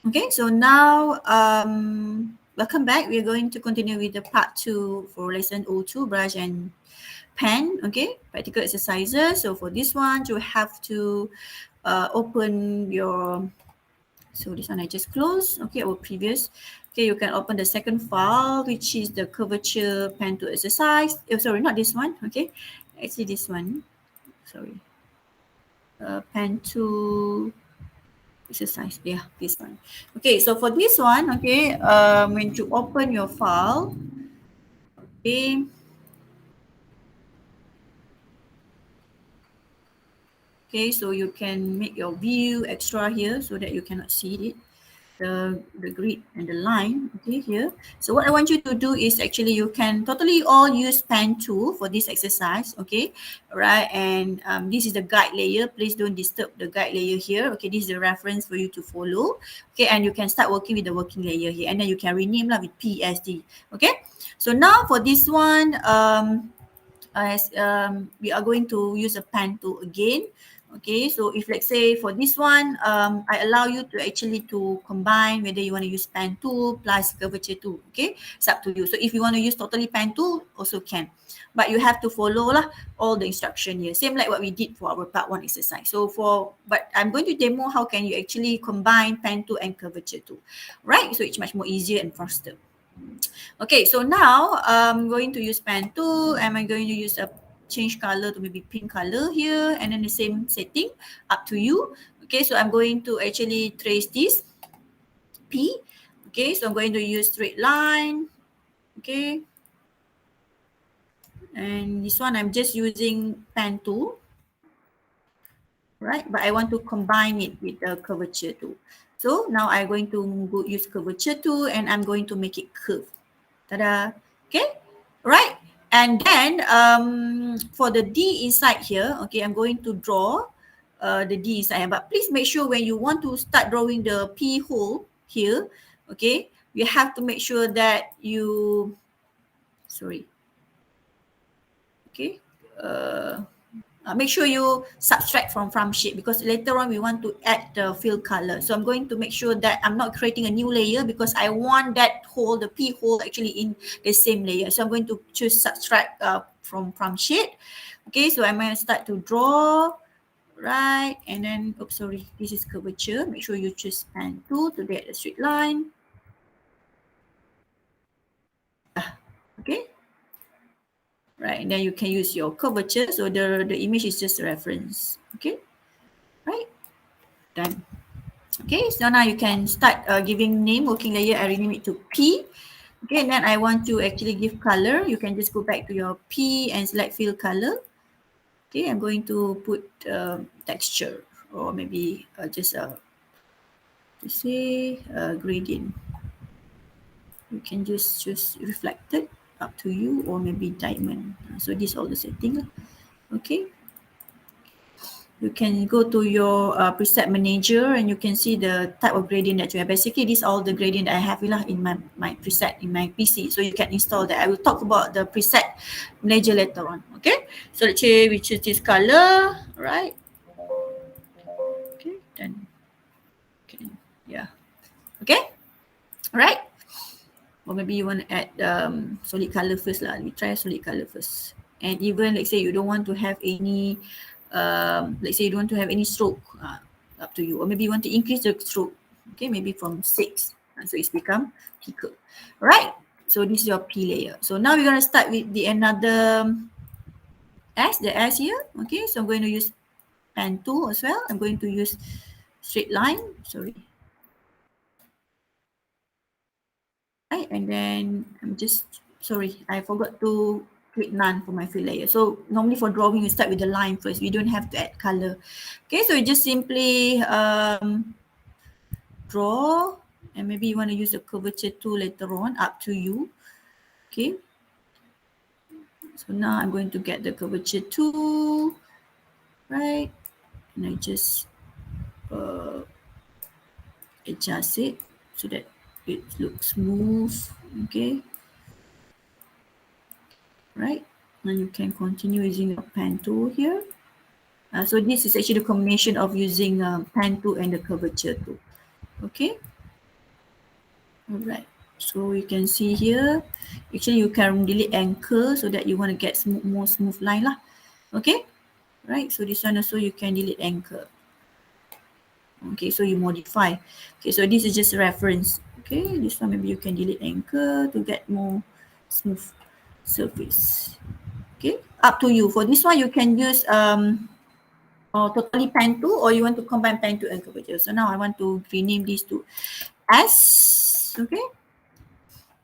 Okay, so now welcome back. We're going to continue with the part 2 for lesson 02, brush and pen. Okay, practical exercises. So for this one, you have to open your, so this one I just closed. Okay, our previous. Okay, you can open the second file, which is the curvature pen to exercise. Oh, sorry, not this one. Okay, actually this one. Sorry, pen to exercise. Yeah, this one. Okay, so for this one, okay, when you open your file, okay, okay, so you can make your view extra here so that you cannot see it. The grid and the line, okay, here. So what I want you to do is actually you can totally all use pen tool for this exercise, okay, right? And this is the guide layer. Please don't disturb the guide layer here. Okay, this is the reference for you to follow. Okay, and you can start working with the working layer here, and then you can rename lah with PSD. Okay, so now for this one, as we are going to use a pen tool again. Okay, so if let's say for this one, I allow you to actually to combine whether you want to use pen tool plus curvature tool. Okay, it's up to you. So if you want to use totally pen tool, also can, but you have to follow lah all the instruction here. Same like what we did for our part 1 exercise. So but I'm going to demo how can you actually combine pen tool and curvature tool, right? So it's much more easier and faster. Okay, so now I'm going to use pen tool. Am I going to use a change color to maybe pink color here, and then the same setting, up to you. Okay, so I'm going to actually trace this P. Okay, so I'm going to use straight line. Okay, and this one I'm just using pen tool, right? But I want to combine it with the curvature tool. So now I'm going to use curvature tool, and I'm going to make it curve. Ta-da! Okay, right? And then for the D inside here, okay, I'm going to draw the D inside. But please make sure when you want to start drawing the P hole here, okay, you have to make sure that you, sorry, okay, make sure you subtract from shape, because later on we want to add the fill color. So I'm going to make sure that I'm not creating a new layer, because I want that hole, the P hole, actually in the same layer. So I'm going to choose subtract from shade. Okay, so I'm going to start to draw, right? And then, oops, sorry, this is curvature. Make sure you choose pen tool to get a straight line. Okay. Right, and then you can use your curvature. So the image is just a reference. Okay, right, done. Okay, so now you can start giving name, working layer. I rename it to P. Okay, and then I want to actually give color. You can just go back to your P and select fill color. Okay, I'm going to put texture, or maybe just to say gradient. You can just choose reflected, up to you, or maybe diamond. So this all the setting. Okay. You can go to your preset manager, and you can see the type of gradient that you have. Basically, this is all the gradient I have in my preset in my PC. So you can install that. I will talk about the preset manager later on. Okay. So let's say we choose this color, right? Okay. Then, okay. Yeah. Okay. All right. Or maybe you want to add solid color first lah. We try solid color first. And even let's say you don't want to have any let's say you don't want to have any stroke, up to you. Or maybe you want to increase the stroke, okay, maybe from 6, so it's become thicker. All right, so this is your P layer. So now we're going to start with the another S, the S here. Okay, so I'm going to use pen tool as well. I'm going to use straight line, sorry. Right, and then I'm just, sorry, I forgot to click none for my fill layer. So normally for drawing, you start with the line first. We don't have to add color. Okay, so you just simply draw, and maybe you want to use a curvature tool later on, up to you. Okay. So now I'm going to get the curvature tool, right? And I just adjust it so that it looks smooth. Okay. Right. And you can continue using your pen tool here. So this is actually the combination of using pen tool and the curvature tool. Okay. Alright, so you can see here, actually you can delete anchor so that you want to get more smooth line lah. Okay, right, so this one also you can delete anchor. Okay, so you modify. Okay, so this is just a reference. Okay, this one maybe you can delete anchor to get more smooth surface. Okay, up to you. For this one you can use or totally pen 2, or you want to combine pen 2 and curvature. So now I want to rename these two S. Okay,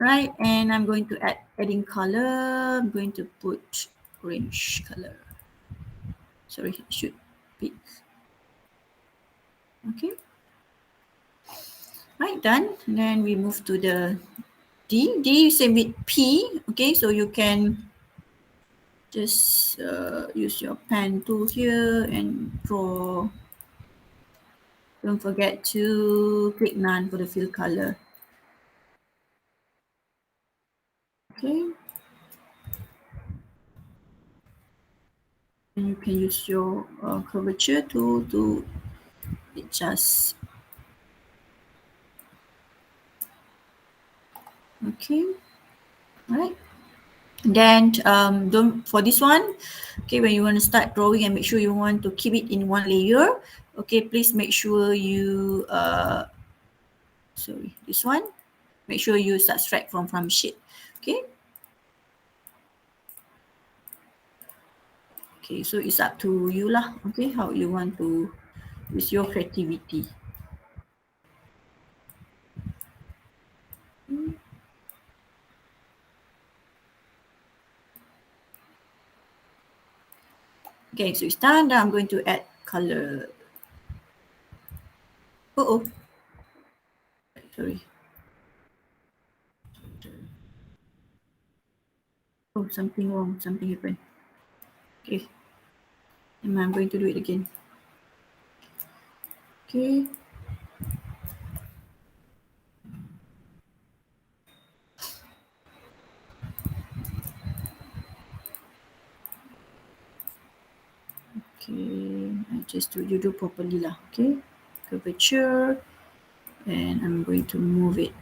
right, and I'm going to adding color. I'm going to put orange color. Sorry, I should pick. Okay, right, done. And then we move to the D. D same with P. Okay, so you can just use your pen tool here and draw. Don't forget to click none for the fill color. Okay, and you can use your curvature tool to adjust. Okay, all right. Then don't, for this one, okay, when you want to start drawing and make sure you want to keep it in one layer, okay, please make sure you sorry, this one, make sure you subtract from sheet. Okay, okay, so it's up to you lah. Okay, how you want to use your creativity. Okay, so it's done. Now I'm going to add color. Oh, sorry. Oh, something wrong. Something happened. Okay, and I'm going to do it again. Okay. Okay, I just do you do properly lah. Okay, curvature, and I'm going to move it.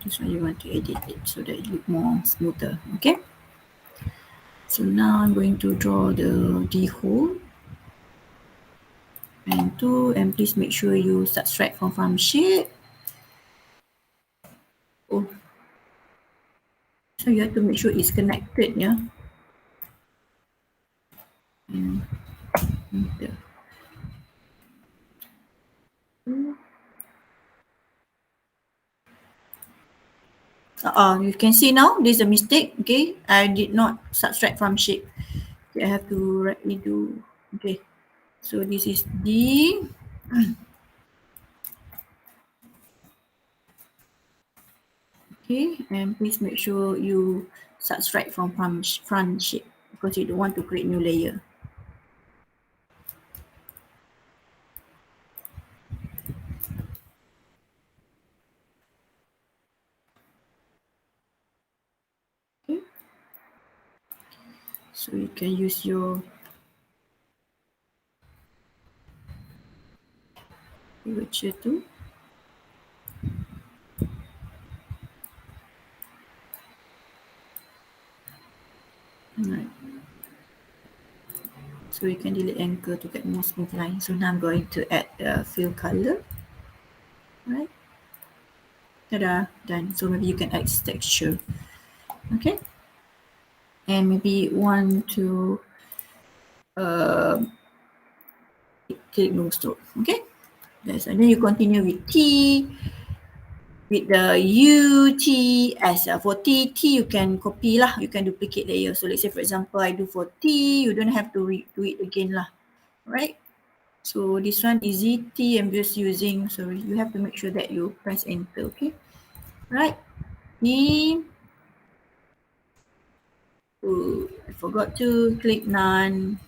This one you want to edit it so that it look more smoother. Okay. So now I'm going to draw the D hole. And 2, and please make sure you subtract from shape. Oh, so you have to make sure it's connected, yeah. And there. You can see now there's a mistake. Okay, I did not subtract from shape. Okay, I have to redo. Okay, so this is D. Okay, and please make sure you subtract from front shape because you don't want to create new layer. Okay, so you can use your curvature tool. Right. So you can delete anchor to get more smooth line. So now I'm going to add fill color. Right. Ta-da, done. So maybe you can add texture. Okay. And maybe want to click no stroke. Okay. Yes, and then you continue with T, with the U, T, S. For T, you can copy lah. You can duplicate layer. So let's say, for example, I do for T, you don't have to do it again lah. Right? So this one easy. T, I'm just using, sorry, you have to make sure that you press enter, okay? Right? T. Oh, I forgot to click none.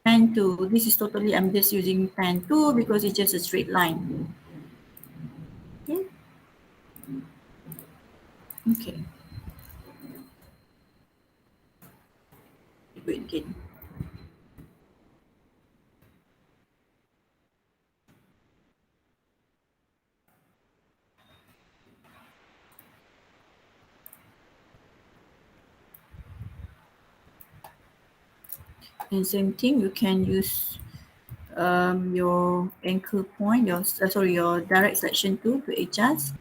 Pen 2. This is totally, I'm just using pen 2 because it's just a straight line. Okay. Wait again. And same thing, you can use your anchor point, your direct selection tool to adjust.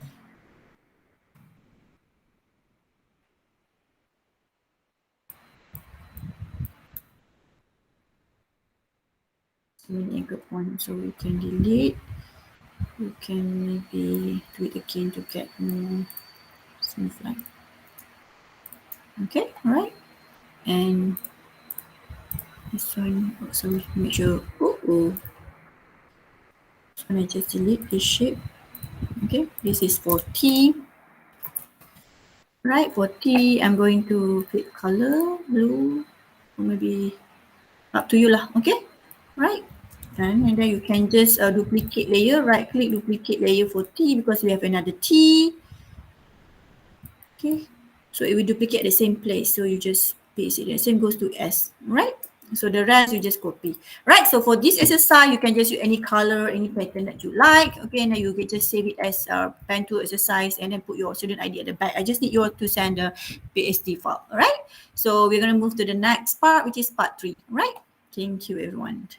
Anchor point, so we can delete. You can maybe do it again to get more smooth line. Okay, all right. And this one also make sure. So I just delete this shape. Okay, this is for T. Right, for T, I'm going to pick color, blue, or maybe up to you lah. Okay, right. And then you can just duplicate layer, right click, duplicate layer for T because we have another T. Okay, so it will duplicate the same place. So you just paste it. The same goes to S, right? So the rest you just copy, right? So for this exercise, you can just use any color, any pattern that you like. Okay, and then you can just save it as a pen tool exercise and then put your student ID at the back. I just need you all to send the PSD file, all right? So we're gonna move to the next part, which is part 3, right? Thank you, everyone.